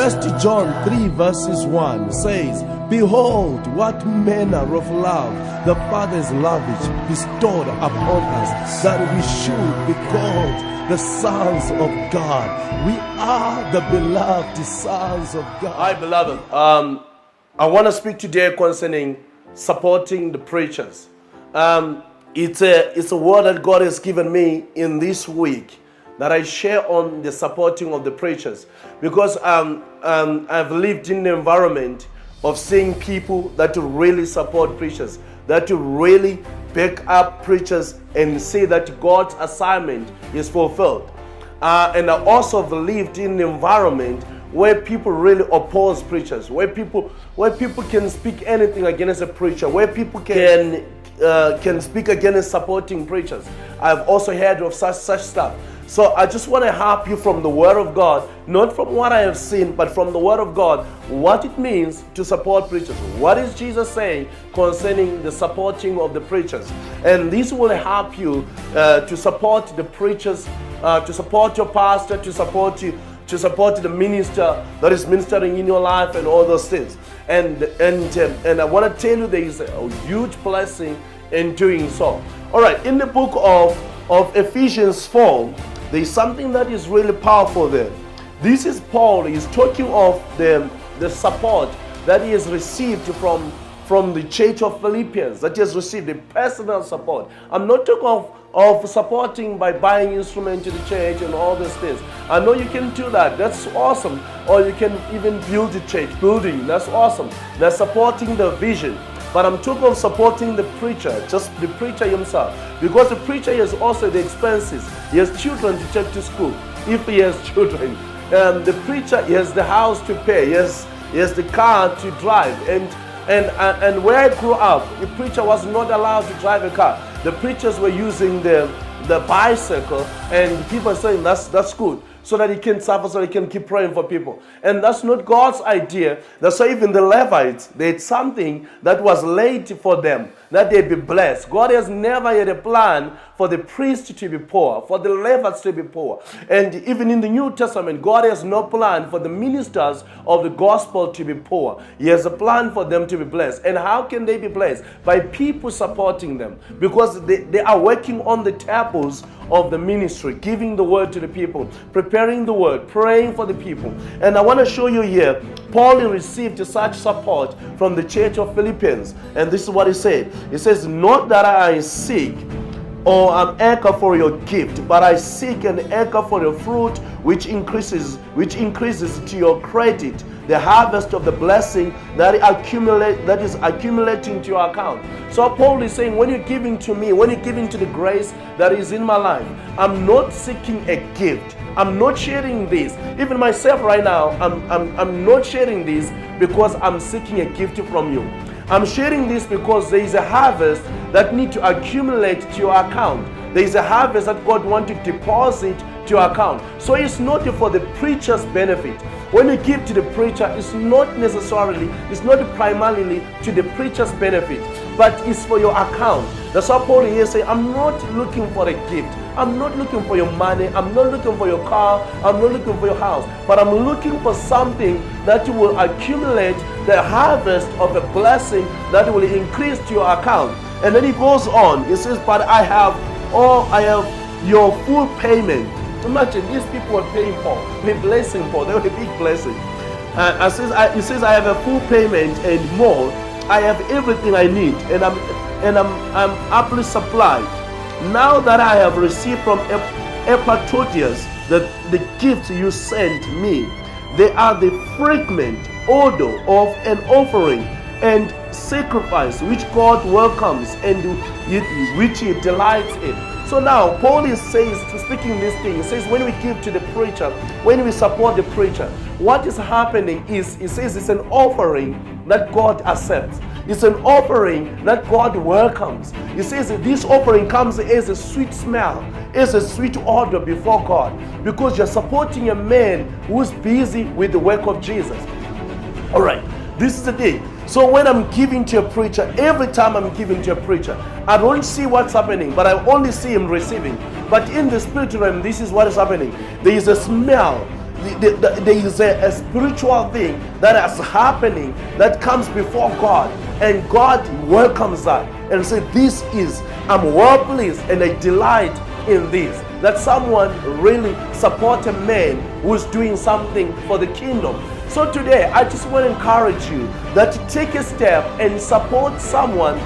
1 John 3 verses 1 says, "Behold, what manner of love the Father's lavish bestowed upon us, that we should be called the sons of God." We are the beloved sons of God. Hi, beloved. I want to speak today concerning supporting the preachers. It's a word that God has given me in this week that I share on the supporting of the preachers, because I've lived in the environment of seeing people that really support preachers, that really back up preachers and say that God's assignment is fulfilled. And I also have lived in an environment where people really oppose preachers, where people can speak anything against a preacher, where people can speak against supporting preachers. I've also heard of such stuff. So I just want to help you from the Word of God, not from what I have seen, but from the Word of God, what it means to support preachers. What is Jesus saying concerning the supporting of the preachers? And this will help you to support the preachers, to support your pastor, to support the minister that is ministering in your life, and all those things. And I want to tell you there is a huge blessing in doing so. All right, in the book of Ephesians 4, there is something that is really powerful there. This is Paul. He's talking of the support that he has received from the church of Philippians, that he has received the personal support. I'm not talking of supporting by buying instruments to the church and all these things. I know you can do that. That's awesome. Or you can even build a church building. That's awesome. That's supporting the vision. But I'm talking of supporting the preacher, just the preacher himself. Because the preacher has also the expenses. He has children to take to school, if he has children. The preacher, he has the house to pay. He has the car to drive. And where I grew up, the preacher was not allowed to drive a car. The preachers were using the bicycle, and people are saying that's good, so that he can suffer, so he can keep praying for people. And that's not God's idea. That's why even the Levites, they had something that was laid for them, that they be blessed. God has never had a plan for the priest to be poor, for the Levites to be poor. And even in the New Testament, God has no plan for the ministers of the gospel to be poor. He has a plan for them to be blessed. And how can they be blessed? By people supporting them. Because they are working on the tables of the ministry, giving the word to the people, preparing the word, praying for the people. And I want to show you here, Paul received such support from the church of Philippians. And this is what he said. He says, "Not that I seek or am anchor for your gift, but I seek an anchor for your fruit, which increases to your credit, the harvest of the blessing that is accumulating to your account." So Paul is saying, when you're giving to me, when you're giving to the grace that is in my life, I'm not seeking a gift. I'm not sharing this. Even myself right now, I'm not sharing this because I'm seeking a gift from you. I'm sharing this because there is a harvest that needs to accumulate to your account. There is a harvest that God wants to deposit to your account. So it's not for the preacher's benefit. When you give to the preacher, it's not primarily to the preacher's benefit, but it's for your account. That's why Paul here says, I'm not looking for a gift. I'm not looking for your money. I'm not looking for your car. I'm not looking for your house. But I'm looking for something that will accumulate the harvest of a blessing that will increase to your account. And then he goes on. He says, "But I have your full payment." Imagine these people were paying Paul, the blessing Paul. They were a big blessing. He says, "I have a full payment and more. I have everything I need, and I'm amply supplied. Now that I have received from Epaphroditus the gifts you sent me, they are the fragrant odor of an offering and sacrifice which God welcomes and which He delights in." So now Paul is speaking this thing. He says, when we give to the preacher, when we support the preacher, what is happening is, he says, it's an offering that God accepts. It's an offering that God welcomes. He says that this offering comes as a sweet smell, as a sweet odor before God, because you're supporting a man who's busy with the work of Jesus. All right, this is the thing. So when I'm giving to a preacher, every time I'm giving to a preacher, I don't see what's happening, but I only see him receiving. But in the spiritual realm, this is what is happening. There is a smell. there is a spiritual thing that is happening that comes before God, and God welcomes that and says, I'm well pleased and I delight in this. That someone really support a man who is doing something for the kingdom. So today, I just want to encourage you that to take a step and support someone.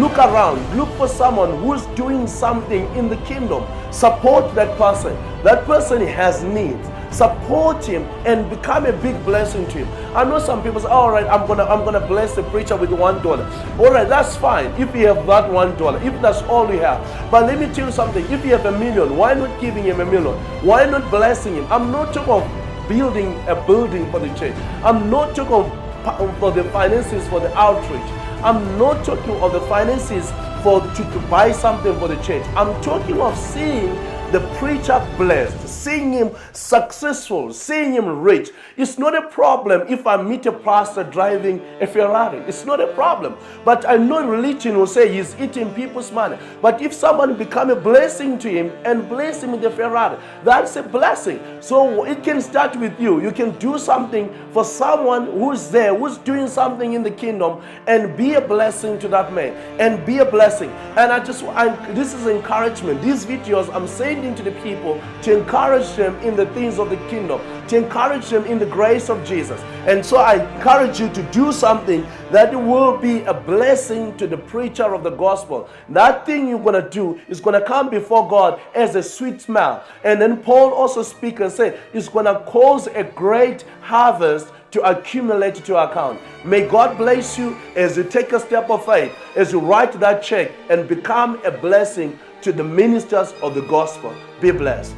Look around, look for someone who's doing something in the kingdom. Support that person. That person has needs. Support him and become a big blessing to him. I know some people say, all right, I'm gonna bless the preacher with $1. All right, that's fine if you have that $1, if that's all you have. But let me tell you something, if you have $1 million, why not giving him $1 million? Why not blessing him? I'm not talking of building a building for the church. I'm not talking of for the finances for the outreach. I'm not talking of the finances to buy something for the church. I'm talking of seeing the preacher blessed, seeing him successful, seeing him rich. It's not a problem if I meet a pastor driving a Ferrari. It's not a problem. But I know religion will say he's eating people's money. But if someone become a blessing to him and bless him with the Ferrari, that's a blessing. So it can start with you. You can do something for someone who's there, who's doing something in the kingdom, and be a blessing to that man, and be a blessing. And this is encouragement. These videos I'm sending to the people to encourage them in the things of the kingdom, to encourage them in the grace of Jesus. And so I encourage you to do something that will be a blessing to the preacher of the gospel. That thing you're going to do is going to come before God as a sweet smell. And then Paul also speaks and said it's going to cause a great harvest to accumulate to your account. May God bless you as you take a step of faith, as you write that check and become a blessing to the ministers of the gospel. Be blessed.